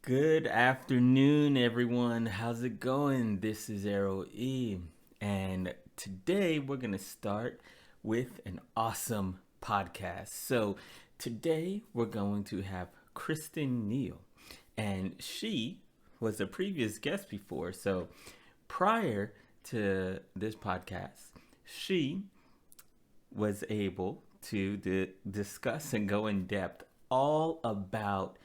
Good afternoon, everyone. How's it going? This is Arrow E, and today we're going to start with an awesome podcast. So, today we're going to have Kristen Neal, and she was a previous guest before. So, prior to this podcast, she was able to discuss and go in depth all about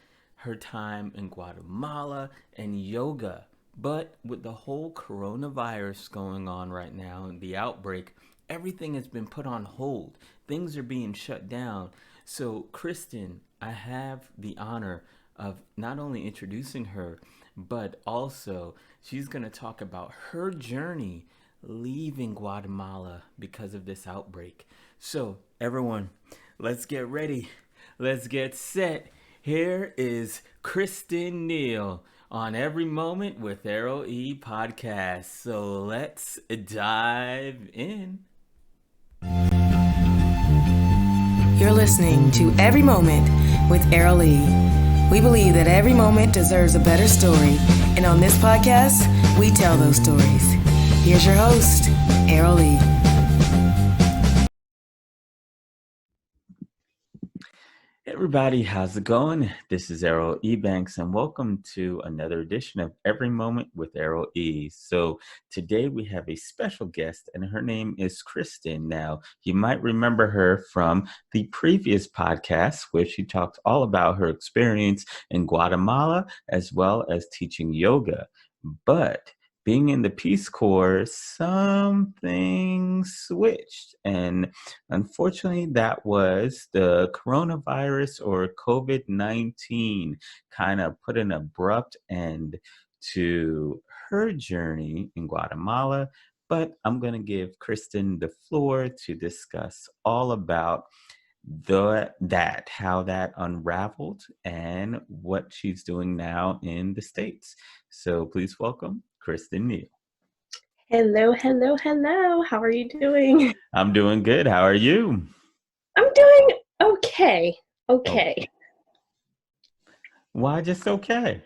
her time in Guatemala and yoga. But with the whole coronavirus going on right now and the outbreak, everything has been put on hold. Things are being shut down. So, Kristen, I have the honor of not only introducing her, but also she's going to talk about her journey leaving Guatemala because of this outbreak. So, everyone, let's get ready. Let's get set. Here is Kristen Neal on Every Moment with Arrow E podcast. So, let's dive in. You're listening to Every Moment with Errol Lee. We believe that every moment deserves a better story, and on this podcast, we tell those stories. Here's your host, Errol Lee. Hey everybody, how's it going? This is Errol E. Banks, and welcome to another edition of Every Moment with Errol E. So today we have a special guest, and her name is Kristen. Now, you might remember her from the previous podcast where she talked all about her experience in Guatemala as well as teaching yoga. But being in the Peace Corps, something switched. And unfortunately, that was the coronavirus or COVID-19 kind of put an abrupt end to her journey in Guatemala. But I'm going to give Kristen the floor to discuss all about how that unraveled and what she's doing now in the States. So please welcome Kristen Neal. Hello, hello, hello. How are you doing? I'm doing good. How are you? I'm doing okay. Okay. Why just okay?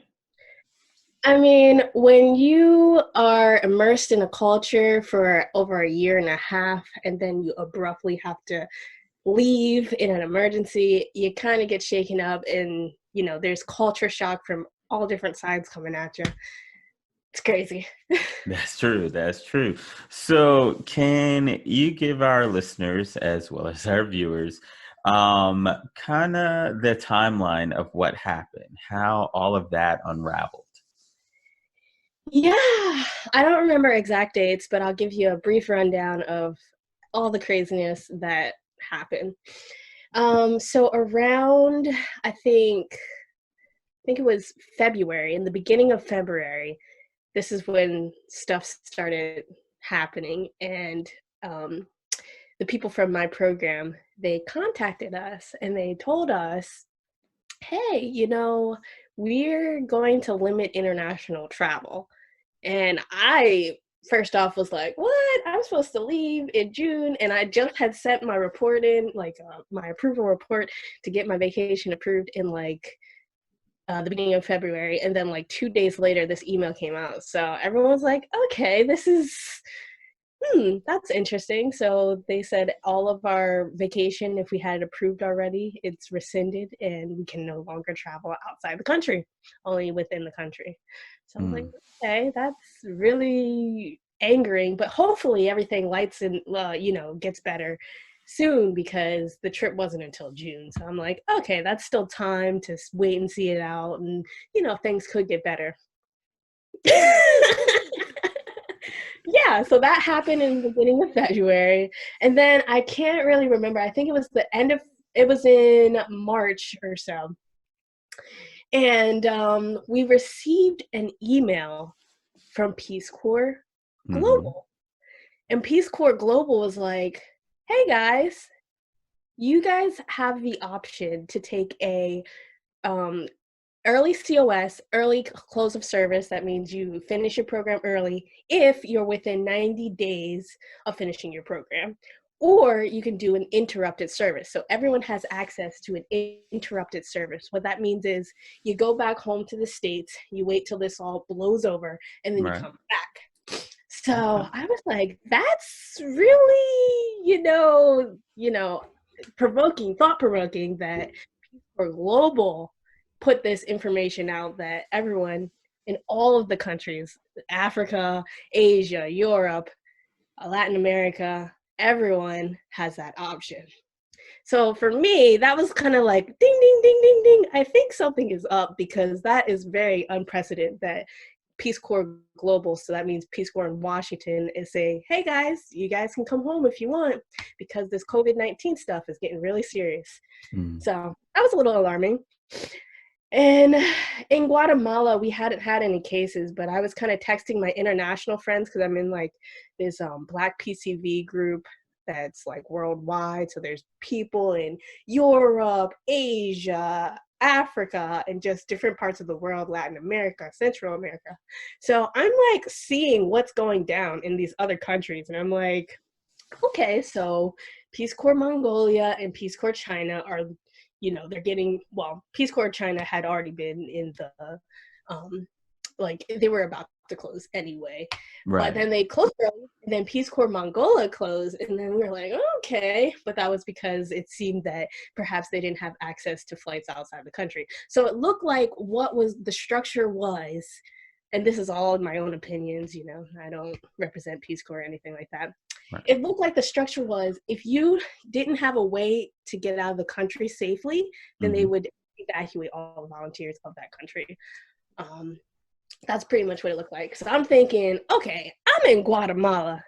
I mean, when you are immersed in a culture for over a year and a half, and then you abruptly have to leave in an emergency, you kind of get shaken up, and, there's culture shock from all different sides coming at you. It's crazy. That's true. That's true. So, can you give our listeners as well as our viewers kind of the timeline of what happened, how all of that unraveled? Yeah, I don't remember exact dates, but I'll give you a brief rundown of all the craziness that happened. So around, I think it was February, in the beginning of February, this is when stuff started happening. And the people from my program, they contacted us and they told us, hey, we're going to limit international travel. And I, first off, was like, what? I'm supposed to leave in June. And I just had sent my report in, my approval report to get my vacation approved in the beginning of February. And then 2 days later, this email came out. So everyone was like, okay, this is, that's interesting. So they said all of our vacation, if we had it approved already, it's rescinded and we can no longer travel outside the country, only within the country. So I was like, okay, that's really angering, but hopefully everything lights and, gets better soon, because the trip wasn't until June. So I'm like, okay, that's still time to wait and see it out. And, things could get better. Yeah, so that happened in the beginning of February. And then I can't really remember. I think it was it was in March or so. And we received an email from Peace Corps Global. And Peace Corps Global was like, hey guys, you guys have the option to take a early COS, early close of service. That means you finish your program early if you're within 90 days of finishing your program. or you can do an interrupted service. So everyone has access to an interrupted service. What that means is you go back home to the States, you wait till this all blows over, and then you Right. come back. So Okay. I was like, that's really, thought provoking that for Global put this information out that everyone in all of the countries, Africa, Asia, Europe, Latin America, everyone has that option. So for me, that was kind of like ding, ding, ding, ding, ding. I think something is up because that is very unprecedented that Peace Corps Global, so that means Peace Corps in Washington, is saying, hey guys, you guys can come home if you want because this COVID-19 stuff is getting really serious. Mm. So that was a little alarming. And in Guatemala, we hadn't had any cases, but I was kind of texting my international friends because I'm in like this Black PCV group that's like worldwide. So there's people in Europe, Asia, Africa, and just different parts of the world, Latin America, Central America. So I'm like seeing what's going down in these other countries. And I'm like, okay, so Peace Corps Mongolia and Peace Corps China are, they're getting, well, Peace Corps China had already been in the, they were about to close anyway. Right. But then they closed early, and then Peace Corps Mongolia closed, and then we were like, oh, okay. But that was because it seemed that perhaps they didn't have access to flights outside the country. So it looked like what was the structure was, and this is all in my own opinions, I don't represent Peace Corps or anything like that. Right. It looked like the structure was if you didn't have a way to get out of the country safely, then they would evacuate all the volunteers of that country. That's pretty much what it looked like. So I'm thinking, okay, I'm in Guatemala.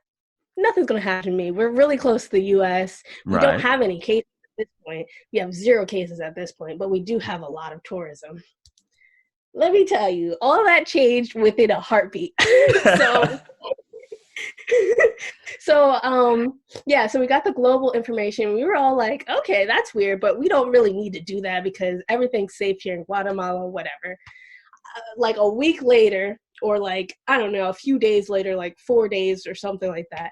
Nothing's going to happen to me. We're really close to the U.S. We don't have any cases at this point. We have 0 cases at this point, but we do have a lot of tourism. Let me tell you, all that changed within a heartbeat. So we got the global information. We were all like, okay, that's weird, but we don't really need to do that because everything's safe here in Guatemala, whatever. Like a week later, or like, I don't know, a few days later, like 4 days or something like that,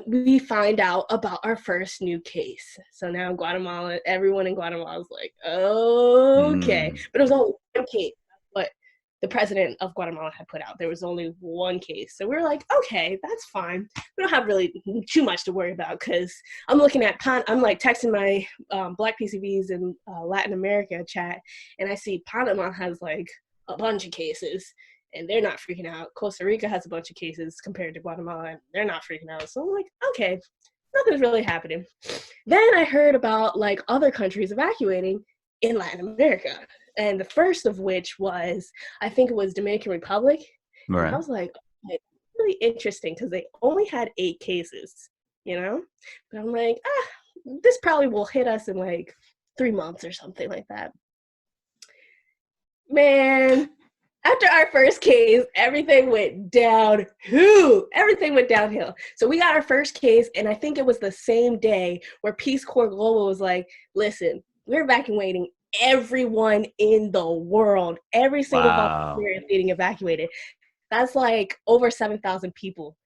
we find out about our first new case. So now Guatemala, everyone in Guatemala is like, okay. But it was only one case. But the president of Guatemala had put out. There was only one case. So we were like, okay, that's fine. We don't have really too much to worry about because I'm looking at, I'm like texting my Black PCVs in Latin America chat, and I see Panama has like a bunch of cases and they're not freaking out. Costa Rica has a bunch of cases compared to Guatemala and they're not freaking out. So I'm like, okay, nothing's really happening. Then I heard about like other countries evacuating in Latin America. And the first of which was, I think it was Dominican Republic. Right. And I was like, okay, really interesting because they only had 8 cases, But I'm like, this probably will hit us in like 3 months or something like that. Man, after our first case, everything went downhill. Everything went downhill. So we got our first case, and I think it was the same day where Peace Corps Global was like, listen, we're evacuating everyone in the world. Every single volunteer is getting evacuated. That's like over 7,000 people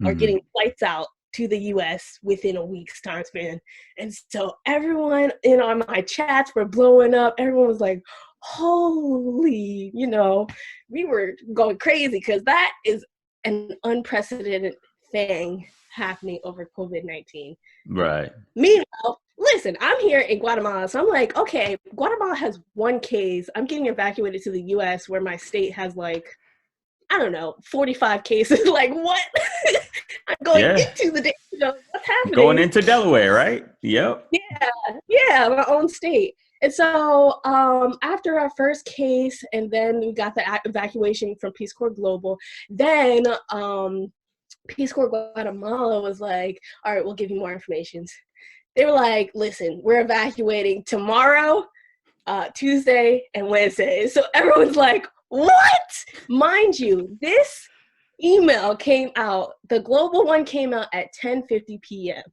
are getting flights out to the U.S. within a week's time span. And so everyone on my chats were blowing up. Everyone was like, holy, we were going crazy because that is an unprecedented thing happening over COVID-19. Right. Meanwhile, listen, I'm here in Guatemala, so I'm like, okay, Guatemala has 1 case. I'm getting evacuated to the U.S. where my state has like, I don't know, 45 cases. Like, what? I'm going into the day, what's happening? Going into Delaware, right? Yep. Yeah, my own state. And so after our first case, and then we got the evacuation from Peace Corps Global, then Peace Corps Guatemala was like, all right, we'll give you more information. They were like, listen, we're evacuating tomorrow, Tuesday, and Wednesday. So everyone's like, what? Mind you, this email came out, the global one came out at 10:50 p.m.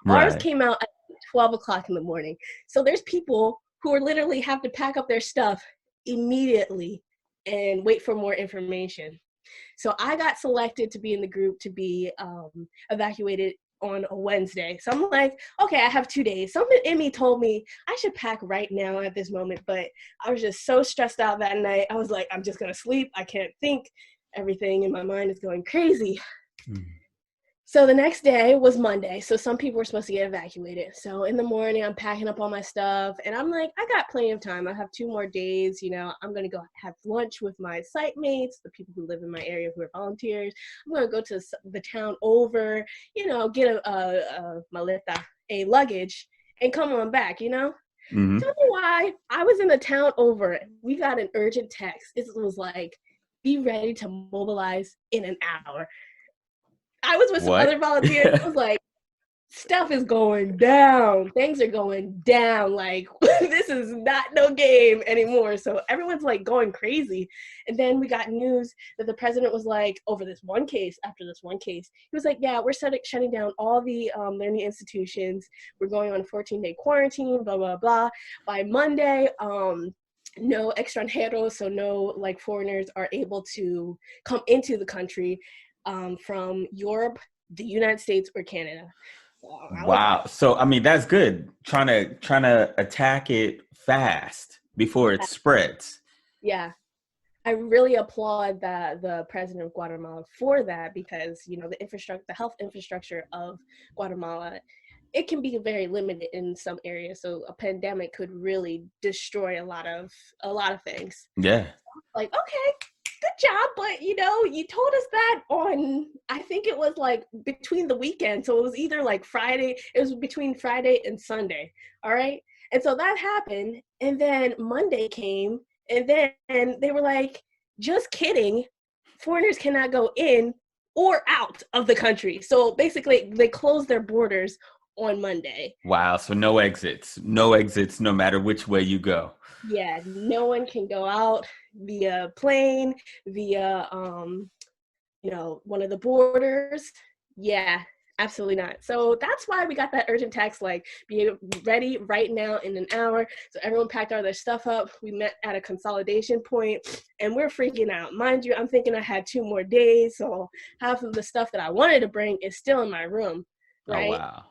Ours came out at 12 o'clock in the morning. So there's people who are literally have to pack up their stuff immediately and wait for more information. So I got selected to be in the group to be evacuated on a Wednesday. So I'm like, okay, I have 2 days. Something in me told me I should pack right now at this moment, but I was just so stressed out that night. I was like, I'm just going to sleep. I can't think. Everything in my mind is going crazy. So the next day was Monday. So some people were supposed to get evacuated. So in the morning, I'm packing up all my stuff. And I'm like, I got plenty of time. I have 2 more days. I'm going to go have lunch with my site mates, the people who live in my area who are volunteers. I'm going to go to the town over, get a maleta, a luggage, and come on back, Mm-hmm. Tell me why. I was in the town over. We got an urgent text. It was like, be ready to mobilize in an hour. I was with some What? other volunteers. I was like, stuff is going down. Things are going down. Like, this is not no game anymore. So everyone's like going crazy. And then we got news that the president was like, over this one case, after this one case, he was like, yeah, we're shutting down all the learning institutions. We're going on a 14-day quarantine, blah, blah, blah. By Monday, no extranjeros, so no like foreigners are able to come into the country from Europe, the United States, or Canada. So I was like, Wow. So I mean that's good. Trying to attack it fast before it yeah, spreads. yeah. I really applaud the president of Guatemala for that because the health infrastructure of Guatemala, it can be very limited in some areas. So a pandemic could really destroy a lot of things. Yeah. Like, okay, good job, but you told us that on, I think it was like between the weekend. So it was either like Friday, it was between Friday and Sunday. All right. And so that happened. And then Monday came, and then they were like, just kidding. Foreigners cannot go in or out of the country. So basically, they closed their borders on Monday. Wow. So no exits. No exits no matter which way you go. Yeah, no one can go out via plane, via one of the borders. Yeah, absolutely not. So that's why we got that urgent text, like, be ready right now in an hour. So everyone packed all their stuff up. We met at a consolidation point, and we're freaking out. Mind you, I'm thinking I had 2 more days, so half of the stuff that I wanted to bring is still in my room, Oh right? wow.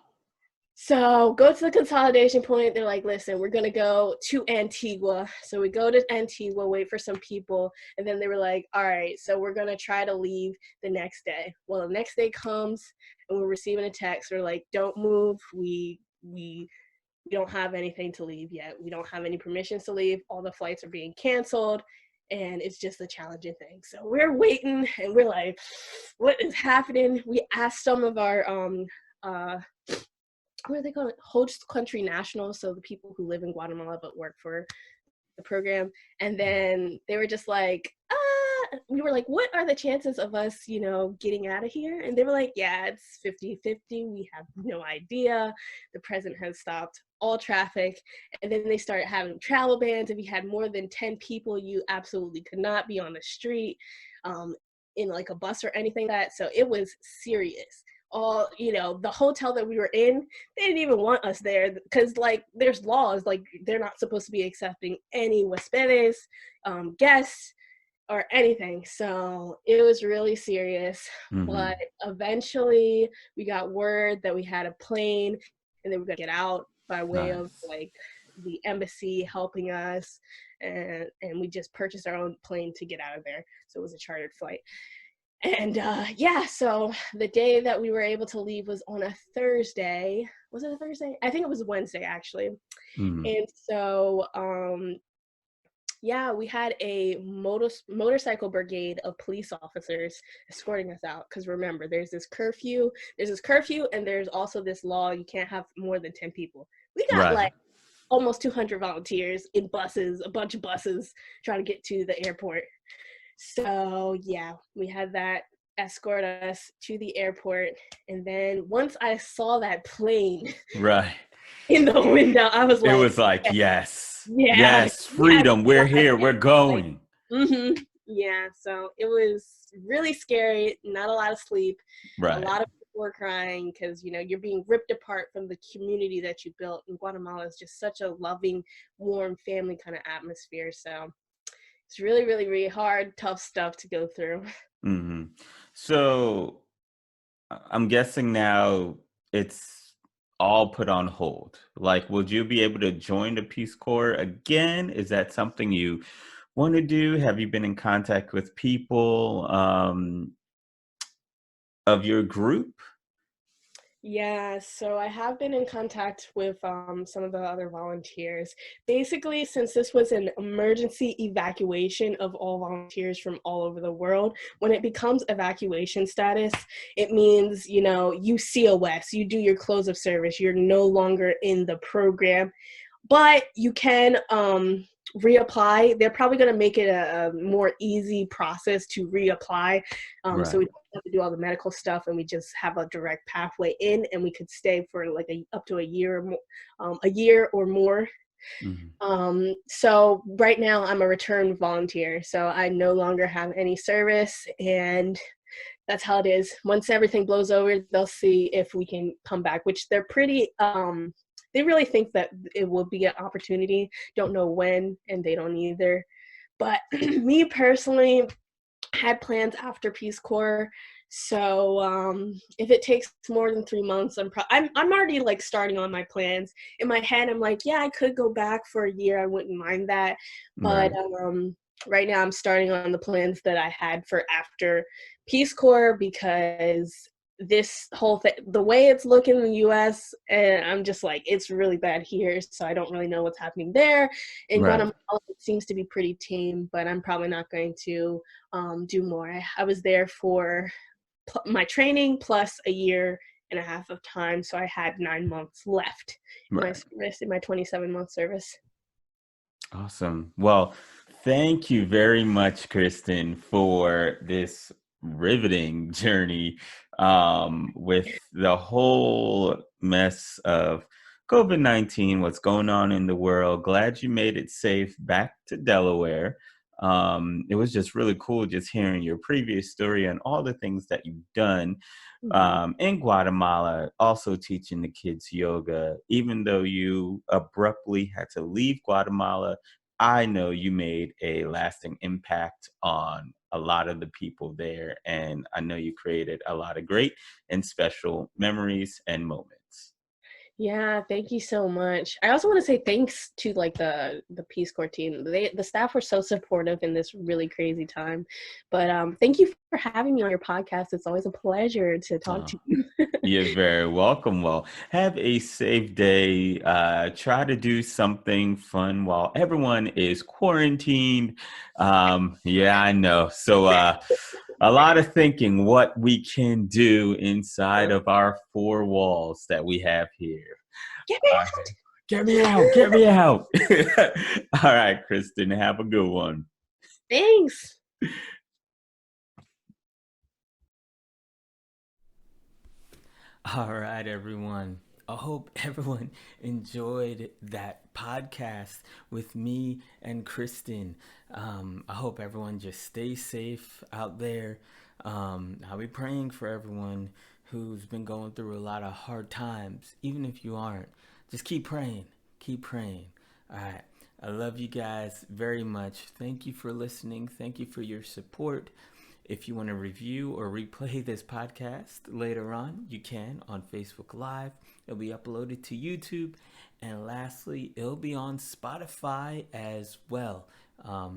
So go to the consolidation point. They're like, listen, we're going to go to Antigua. So we go to Antigua, wait for some people. And then they were like, all right, so we're going to try to leave the next day. Well, the next day comes and we're receiving a text. We're like, don't move. We don't have anything to leave yet. We don't have any permissions to leave. All the flights are being canceled. And it's just a challenging thing. So we're waiting and we're like, what is happening? We asked some of our, what are they called? Host country nationals, so the people who live in Guatemala but work for the program. And then they were just like, we were like, what are the chances of us, getting out of here? And they were like, yeah, it's 50-50. We have no idea. The president has stopped all traffic. And then they started having travel bans. If you had more than 10 people, you absolutely could not be on the street in like a bus or anything like that. So it was serious. All the hotel that we were in, they didn't even want us there because like there's laws, like they're not supposed to be accepting any huéspedes, guests or anything. So it was really serious. Mm-hmm. But eventually we got word that we had a plane and they were gonna get out by way of Nice. like the embassy helping us, and we just purchased our own plane to get out of there. So it was a chartered flight. And so the day that we were able to leave was on a Thursday. Was it a Thursday? I think it was a Wednesday, actually. Mm-hmm. And so, we had a motorcycle brigade of police officers escorting us out. Because remember, there's this curfew, and there's also this law, you can't have more than 10 people. We got Right. like almost 200 volunteers in buses, a bunch of buses, trying to get to the airport. So we had that escort us to the airport. And then once I saw that plane Right. in the window, I was It like, was like, yes. yeah, Yes, yes, freedom. We're here. We're like, going. yeah. So it was really scary. Not a lot of sleep. A Right. lot of people were crying because you're being ripped apart from the community that you built. And Guatemala is just such a loving, warm, family kind of atmosphere. So it's really, really, really hard, tough stuff to go through. Mm-hmm. So I'm guessing now it's all put on hold? Like, would you be able to join the Peace Corps again? Is that something you want to do? Have you been in contact with people of your group? Yeah, so I have been in contact with some of the other volunteers. Basically, since this was an emergency evacuation of all volunteers from all over the world, when it becomes evacuation status, it means, you COS, you do your close of service, you're no longer in the program, but you can reapply. They're probably going to make it a more easy process to reapply. So we Right. don't have to do all the medical stuff, and we just have a direct pathway in, and we could stay for like up to a year or more, Mhm. So right now I'm a returned volunteer, so I no longer have any service, and that's how it is. Once everything blows over, they'll see if we can come back, which they're pretty, they really think that it will be an opportunity. Don't know when, and they don't either. But me personally, had plans after Peace Corps. So if it takes more than 3 months, I'm already like starting on my plans. In my head, I'm like, yeah, I could go back for a year. I wouldn't mind that. But Right. right now, I'm starting on the plans that I had for after Peace Corps, because this whole thing, the way it's looking in the U.S., and I'm just like, it's really bad here. So I don't really know what's happening there. In Right. Guatemala, it seems to be pretty tame, but I'm probably not going to do more. I was there for my training plus a year and a half of time, so I had 9 months left in my Right. service, in my 27-month service. Awesome. Well, thank you very much, Kristen, for this riveting journey with the whole mess of COVID-19, what's going on in the world. Glad you made it safe back to Delaware. It was just really cool just hearing your previous story and all the things that you've done Mhm. in Guatemala, also teaching the kids yoga. Even though you abruptly had to leave Guatemala, I know you made a lasting impact on a lot of the people there. And I know you created a lot of great and special memories and moments. Yeah, thank you so much. I also want to say thanks to like the Peace Corps team. The staff were so supportive in this really crazy time. But thank you for having me on your podcast. It's always a pleasure to talk Uh, to you. You're very welcome. Well, have a safe day. Try to do something fun while everyone is quarantined. Yeah, I know. So, a lot of thinking what we can do inside of our four walls that we have here. Get me Uh, Get me out. Get me out. All right, Kristen, have a good one. Thanks. All right, everyone. I hope everyone enjoyed that podcast with me and Kristen. I hope everyone just stays safe out there. I'll be praying for everyone who's been going through a lot of hard times. Even if you aren't, just keep praying. Keep praying. All right. I love you guys very much. Thank you for listening. Thank you for your support. If you want to review or replay this podcast later on, you can on Facebook Live. It'll be uploaded to YouTube. And lastly, it'll be on Spotify as well.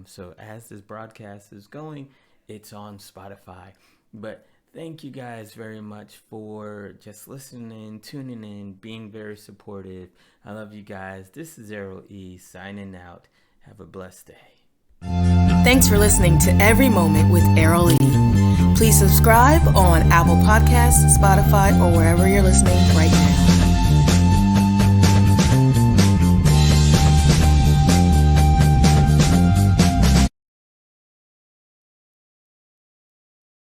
So as this broadcast is going, it's on Spotify. But thank you guys very much for just listening, tuning in, being very supportive. I love you guys. This is Zero E signing out. Have a blessed day. Thanks for listening to Every Moment with Errol E. Please subscribe on Apple Podcasts, Spotify, or wherever you're listening right now.